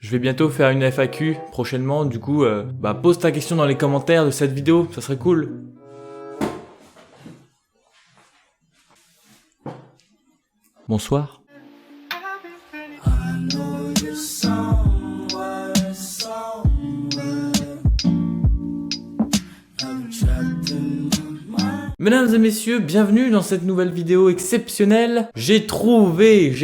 Je vais bientôt faire une FAQ prochainement, du coup, pose ta question dans les commentaires de cette vidéo, ça serait cool. Bonsoir. Mesdames et messieurs, bienvenue dans cette nouvelle vidéo exceptionnelle. J'ai trouvé,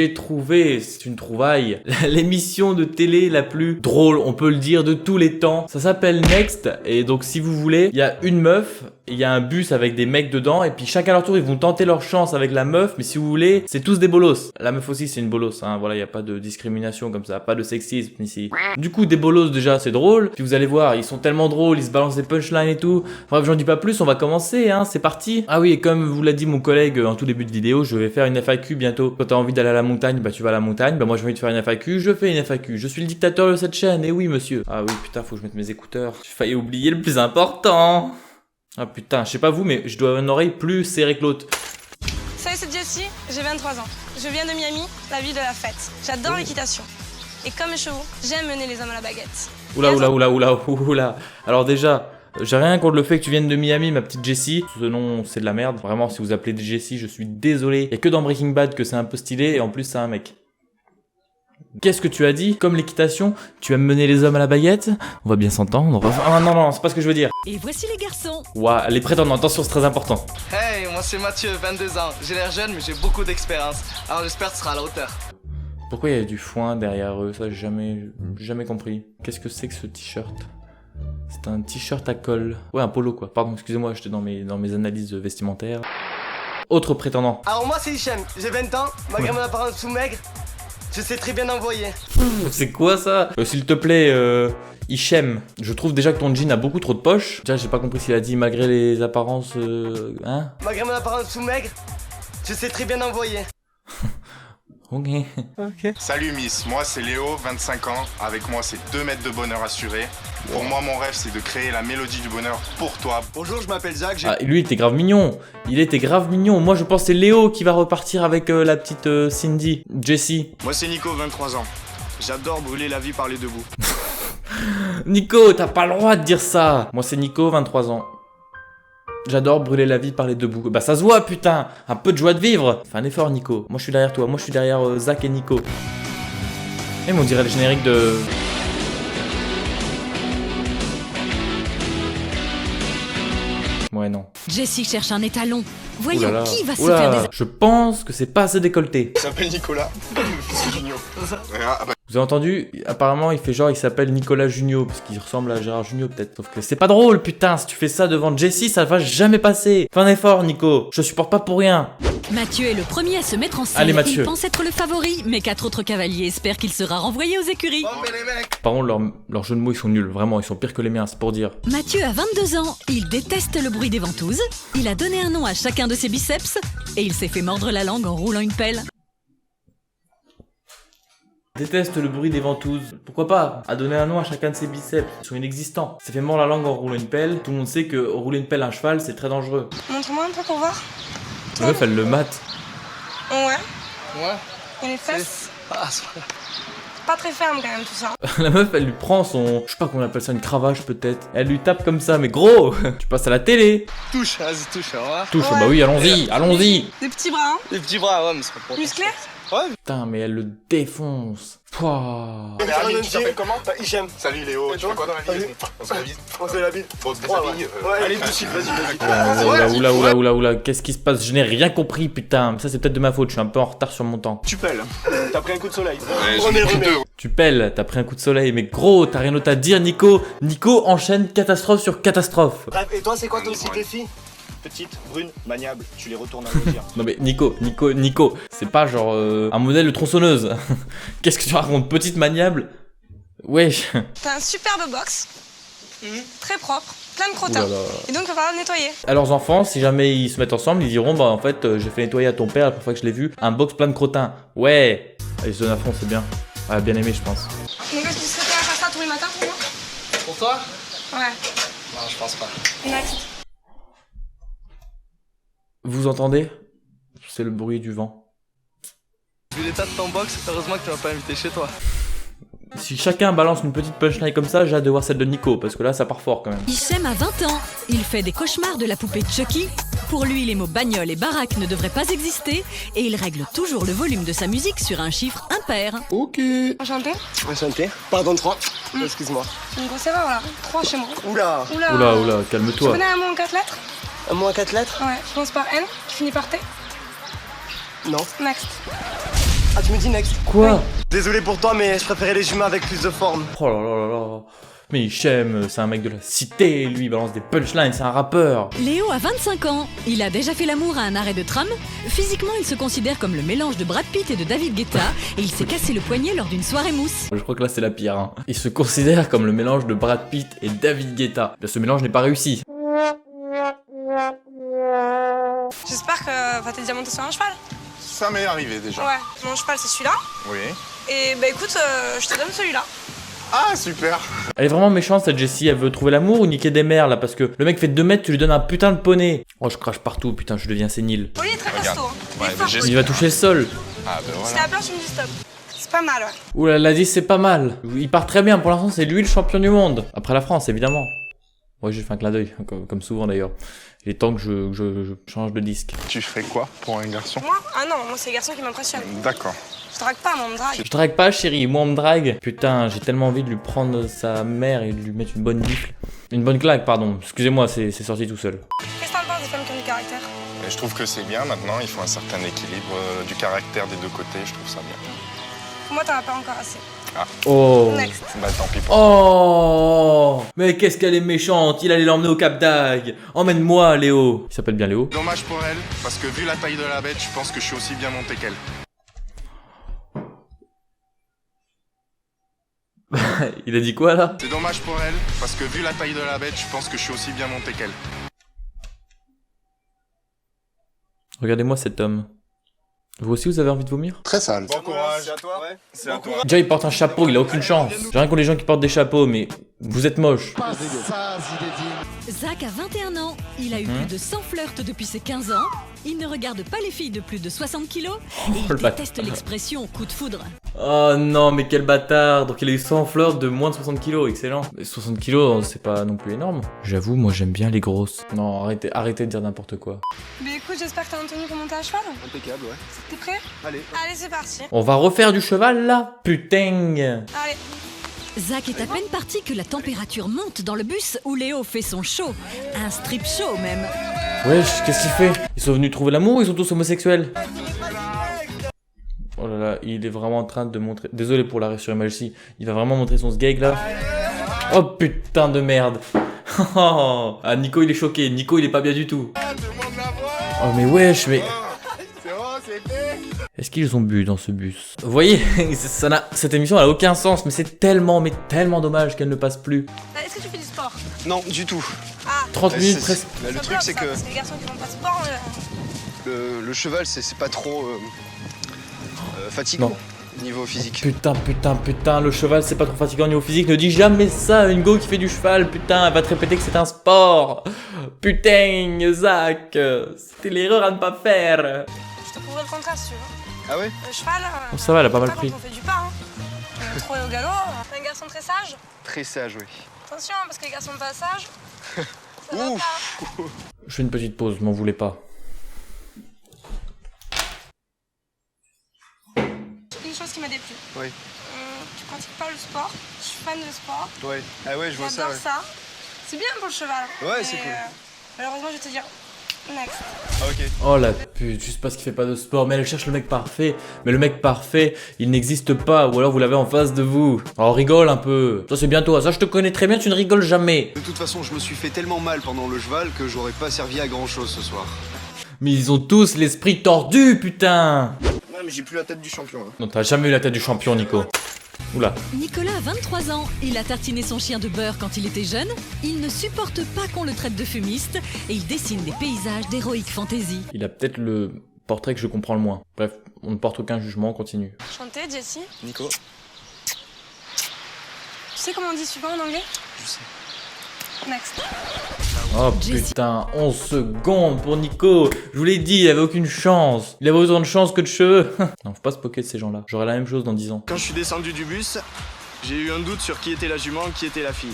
c'est une trouvaille, l'émission de télé la plus drôle, on peut le dire, de tous les temps. Ça s'appelle Next, et donc si vous voulez, il y a une meuf, il y a un bus avec des mecs dedans, et puis chacun à leur tour, ils vont tenter leur chance avec la meuf, mais si vous voulez, c'est tous des bolos. La meuf aussi, c'est une bolos, hein, voilà, il n'y a pas de discrimination comme ça, pas de sexisme ici. Du coup, des bolos, déjà, c'est drôle, puis vous allez voir, ils sont tellement drôles, ils se balancent des punchlines et tout. Bref, j'en dis pas plus, on va commencer, hein, c'est parti. Ah oui, et comme vous l'a dit mon collègue en tout début de vidéo, je vais faire une FAQ bientôt. Quand t'as envie d'aller à la montagne, bah tu vas à la montagne, bah moi j'ai envie de faire une FAQ, je fais une FAQ. Je suis le dictateur de cette chaîne, et oui monsieur. Ah oui, putain, faut que je mette mes écouteurs. J'ai failli oublier le plus important. Ah putain, je sais pas vous, mais je dois avoir une oreille plus serrée que l'autre. Salut, c'est Jessie, j'ai 23 ans. Je viens de Miami, la ville de la fête. J'adore l'équitation. Et comme mes chevaux, j'aime mener les hommes à la baguette. Oula. Alors déjà, j'ai rien contre le fait que tu viennes de Miami, ma petite Jessie. Ce nom, c'est de la merde. Vraiment, si vous appelez Jessie, je suis désolé. Y'a que dans Breaking Bad que c'est un peu stylé, et en plus, c'est un mec. Qu'est-ce que tu as dit? Comme l'équitation, tu aimes mener les hommes à la baguette? On va bien s'entendre. Ah non, c'est pas ce que je veux dire. Et voici les garçons. Ouah, les prétendants, attention, c'est très important. Hey, moi c'est Mathieu, 22 ans. J'ai l'air jeune, mais j'ai beaucoup d'expérience. Alors j'espère que tu seras à la hauteur. Pourquoi il y a du foin derrière eux? Ça, j'ai jamais compris. Qu'est-ce que c'est que ce t-shirt? C'est un t-shirt à col. Ouais, un polo quoi. Pardon, excusez-moi, j'étais dans mes analyses vestimentaires. Autre prétendant. Alors moi c'est Hichem, j'ai 20 ans, malgré mon apparence sous-maigre, je sais très bien envoyer. C'est quoi ça? S'il te plaît, Hichem, je trouve déjà que ton jean a beaucoup trop de poches. Déjà, j'ai pas compris s'il a dit malgré les apparences... hein? Malgré mon apparence sous-maigre, je sais très bien envoyer. Ok. Salut Miss, moi c'est Léo, 25 ans. Avec moi c'est 2 mètres de bonheur assuré. Pour moi mon rêve c'est de créer la mélodie du bonheur pour toi. Bonjour, je m'appelle Zach, j'ai... Ah, lui, il était grave mignon. Il était grave mignon. Moi, je pense que c'est Léo qui va repartir avec la petite Cindy, Jessie. Moi c'est Nico, 23 ans. J'adore brûler la vie par les deux bouts. Nico, t'as pas le droit de dire ça. Moi, c'est Nico, 23 ans. J'adore brûler la vie par les deux bouts. Bah ça se voit, putain. Un peu de joie de vivre. Fais un effort, Nico. Moi, je suis derrière toi. Moi, je suis derrière Zach et Nico. Et on dirait le générique de... Ouais, non. Jessie cherche un étalon. Ouh Voyons là là. qui va se Ouh là faire là. des... Je pense que c'est pas assez décolleté. Il s'appelle Nicolas. C'est Junio. Vous avez entendu? Apparemment, il fait genre, il s'appelle Nicolas Junio, parce qu'il ressemble à Gérard Junio peut-être. Sauf que c'est pas drôle, putain, si tu fais ça devant Jessie, ça va jamais passer. Fais un effort, Nico. Je supporte pas pour rien. Mathieu est le premier à se mettre en scène. Allez, Mathieu. Il pense être le favori, mais 4 autres cavaliers espèrent qu'il sera renvoyé aux écuries. Oh mais les mecs. Par contre, leurs jeux de mots, ils sont nuls. Vraiment, ils sont pires que les miens, c'est pour dire. Mathieu a 22 ans, il déteste le bruit des ventouses, il a donné un nom à chacun de ses biceps, et il s'est fait mordre la langue en roulant une pelle. Déteste le bruit des ventouses. Pourquoi pas? À donner un nom à chacun de ses biceps. Ils sont inexistants. Ça fait mordre la langue en roulant une pelle. Tout le monde sait que rouler une pelle à un cheval, c'est très dangereux. Montre-moi un peu pour voir. La meuf, elle le mate. Ouais. Ouais. Et les fesses. Ah, c'est vrai. Pas très ferme quand même tout ça. La meuf, elle lui prend son... Je sais pas comment on appelle ça, une cravache peut-être. Elle lui tape comme ça, mais gros. Tu passes à la télé. Touche, vas-y, touche, au revoir. Touche, Ouais. bah oui, allons-y. Des petits bras, hein. Les petits bras, ouais, mais c'est pas pour... Musclés. Ouais. Putain, mais elle le défonce. Pouah. Mais Amine, tu t'appelles comment? Hichem. Salut Léo, tu fais quoi dans la vie? On se la bise. On se la bite. Bon, des amis. Allez, tout de suite, vas-y. Oula, qu'est-ce qui se passe? Je n'ai rien compris, putain. Ça, c'est peut-être de ma faute, je suis un peu en retard sur mon temps. Tu pelles. T'as pris un coup de soleil. Remets. Tu pelles, t'as pris un coup de soleil, mais gros, t'as rien d'autre à dire, Nico. Nico enchaîne catastrophe sur catastrophe. Bref, et toi, c'est quoi ton style de fille? Petite, brune, maniable, tu les retournes à loisir. Non mais Nico, c'est pas genre un modèle de tronçonneuse. Qu'est-ce que tu racontes? Petite maniable? Wesh. T'as un superbe box. Très propre, plein de crottins. Ouh là là. Et donc il va falloir le nettoyer. À leurs enfants, si jamais ils se mettent ensemble, ils diront bah en fait j'ai fait nettoyer à ton père la première fois que je l'ai vu un box plein de crottins. Ouais. Ils se donnent à fond, c'est bien. Ah, bien aimé, je pense. Donc est-ce que tu serais prêt à faire ça tous les matins pour moi? Pour toi? Ouais. Non, je pense pas. Next. Vous entendez? C'est le bruit du vent. Vu l'état de ton box, heureusement que tu m'as pas invité chez toi. Si chacun balance une petite punchline comme ça, j'ai hâte de voir celle de Nico, parce que là ça part fort quand même. Hichem a 20 ans. Il fait des cauchemars de la poupée Chucky. Pour lui, les mots bagnole et baraque ne devraient pas exister. Et il règle toujours le volume de sa musique sur un chiffre impair. Ok. Enchanté. Enchanté. Pardon, 3. Excuse-moi. Une grosse erreur là. 3 chez moi. Oula. Oula, Tu calme-toi. connais un mot en 4 lettres? Un mot à 4 lettres? Ouais, je commence par N, qui finit par T. Non. Next. Ah, tu me dis next. Quoi? Désolé pour toi, mais je préférais les humains avec plus de forme. Oh là là là là. Mais Hichem, c'est un mec de la cité, lui, il balance des punchlines, c'est un rappeur. Léo a 25 ans. Il a déjà fait l'amour à un arrêt de tram. Physiquement, il se considère comme le mélange de Brad Pitt et de David Guetta. Et il s'est cassé le poignet lors d'une soirée mousse. Je crois que là c'est la pire. Hein. Il se considère comme le mélange de Brad Pitt et David Guetta. Ce mélange n'est pas réussi. J'espère que va t'es déjà monté sur un cheval. Ça m'est arrivé déjà. Ouais, mon cheval c'est celui-là. Oui. Et bah écoute, je te donne celui-là. Ah, super. Elle est vraiment méchante cette Jessie, elle veut trouver l'amour ou niquer des mères là parce que le mec fait 2 mètres, tu lui donnes un putain de poney. Oh je crache partout, putain je deviens sénile. Oli est très Regarde. costaud. Ouais, Il est fort, mais Oli. Il va toucher le sol. Ah, ben Si voilà. t'as peur, tu me dis stop. C'est pas mal, ouais. Ouh là là, dit c'est pas mal. Il part très bien, pour l'instant c'est lui le champion du monde. Après la France évidemment. Ouais j'ai fait un clin d'œil, comme souvent d'ailleurs. Il est temps que je change de disque. Tu ferais quoi pour un garçon? Moi? Ah non, moi c'est les garçons qui m'impressionnent. D'accord. Je drague pas, moi on me drague. Je drague pas chérie, moi on me drague. Putain, j'ai tellement envie de lui prendre sa mère et de lui mettre une bonne gifle. Une bonne claque, pardon. Excusez-moi, c'est sorti tout seul. Qu'est-ce que t'en penses des femmes qui ont du caractère? Et je trouve que c'est bien maintenant, il faut un certain équilibre du caractère des deux côtés, je trouve ça bien. Pour moi t'en as pas encore assez. Oh. Next. Bah tant pis pour Oh. Mais qu'est-ce qu'elle est méchante. Il allait l'emmener au Cap d'Agde. Emmène-moi Léo. Il s'appelle bien Léo. Dommage pour elle, parce que vu la taille de la bête, je pense que je suis aussi bien monté qu'elle. Il a dit quoi là? C'est dommage pour elle, parce que vu la taille de la bête, je pense que je suis aussi bien monté qu'elle. Regardez-moi cet homme. Vous aussi vous avez envie de vomir? Très sale. Bon courage. C'est à toi. Ouais. C'est à toi. Déjà il porte un chapeau, il a aucune chance. J'ai rien contre les gens qui portent des chapeaux, mais vous êtes moche. Zach a 21 ans. Il a eu plus de 100 flirts depuis ses 15 ans. Il ne regarde pas les filles de plus de 60 kilos. Et il le bâtard. déteste l'expression coup de foudre. Oh non, mais quel bâtard. Donc il a eu 100 flirts de moins de 60 kilos, excellent. Mais 60 kilos, c'est pas non plus énorme. J'avoue, moi j'aime bien les grosses. Non, arrêtez de dire n'importe quoi. Mais écoute, j'espère que t'as un tenue pour monter à cheval. Impeccable, ouais. T'es prêt? Allez. Allez, c'est parti. On va refaire du cheval là? Putain. Allez. Zach est à peine parti que la température monte dans le bus où Léo fait son show. Un strip show même. Wesh, qu'est-ce qu'il fait? Ils sont venus trouver l'amour ou ils sont tous homosexuels? Oh là là, il est vraiment en train de montrer... Désolé pour l'arrêt sur Emergency. Il va vraiment montrer son sgeg là. Oh putain de merde. Ah, Nico il est choqué. Nico il est pas bien du tout. Oh mais wesh, mais... Est-ce qu'ils ont bu dans ce bus? Vous voyez, cette émission elle a aucun sens, mais c'est tellement dommage qu'elle ne passe plus. Est-ce que tu fais du sport? Non, du tout. Ah, 30 minutes C'est- presque. Là, le ça truc, bloque, c'est ça, que parce les garçons qui font pas de sport, le cheval, c'est pas trop fatigant Non. niveau physique. Putain, le cheval c'est pas trop fatigant niveau physique. Ne dis jamais ça à une go qui fait du cheval, putain, elle va te répéter que c'est un sport. Putain, Zach, c'était l'erreur à ne pas faire. je te prouverai le contraire si tu veux. Ah ouais? Le cheval, Bon, ça va, elle a pas mal quand pris. on fait du pas, hein. On est trop au galop. T'es un garçon très sage. Très sage, oui. Attention, parce que les garçons pas sages, ça va Ouf. pas. Je fais une petite pause, m'en voulez pas. Une chose qui m'a déplu. Oui. Tu pratiques pas le sport. Je suis fan de sport. Ouais. Ah ouais, je vois ça. J'adore Ouais. ça. C'est bien pour le cheval. Ouais, c'est Mais, cool. Malheureusement, je vais te dire next. Ah, ok. Oh la pute, juste parce qu'il fait pas de sport. Mais elle cherche le mec parfait. Mais le mec parfait, il n'existe pas. Ou alors vous l'avez en face de vous. Oh, rigole un peu. Ça c'est bien toi. Ça je te connais très bien, tu ne rigoles jamais. De toute façon, je me suis fait tellement mal pendant le cheval que j'aurais pas servi à grand chose ce soir. Mais ils ont tous l'esprit tordu, putain. Non, mais j'ai plus la tête du champion là. Non, t'as jamais eu la tête du champion, Nico. Oula. Nicolas a 23 ans. Il a tartiné son chien de beurre quand il était jeune. Il ne supporte pas qu'on le traite de fumiste. Et il dessine des paysages d'héroïque fantasy. Il a peut-être le portrait que je comprends le moins. Bref, on ne porte aucun jugement, on continue. Chanter, Jessie. Nico. Tu sais comment on dit suivant en anglais? Je sais. Next. Oh Jessie. putain, 11 secondes pour Nico. Je vous l'ai dit, il avait aucune chance. Il avait autant de chance que de cheveux. Non, faut pas se moquer de ces gens-là. J'aurai la même chose dans 10 ans. Quand je suis descendu du bus, J'ai eu un doute sur qui était la jument, qui était la fille.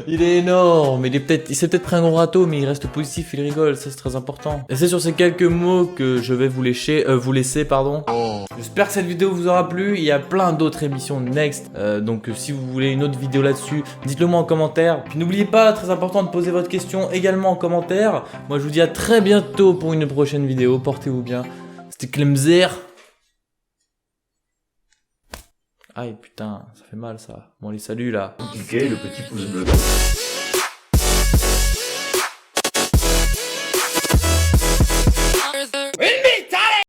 Il est énorme, il s'est peut-être pris un gros râteau, mais il reste positif, il rigole, ça c'est très important. Et c'est sur ces quelques mots que je vais vous laisser, pardon. J'espère que cette vidéo vous aura plu, il y a plein d'autres émissions next, donc si vous voulez une autre vidéo là-dessus, dites-le moi en commentaire. Puis n'oubliez pas, très important, de poser votre question également en commentaire. Moi je vous dis à très bientôt pour une prochaine vidéo, portez-vous bien. C'était Clemzer. Aïe putain, ça fait mal ça. Bon allez, salut là. Cliquez le petit pouce bleu.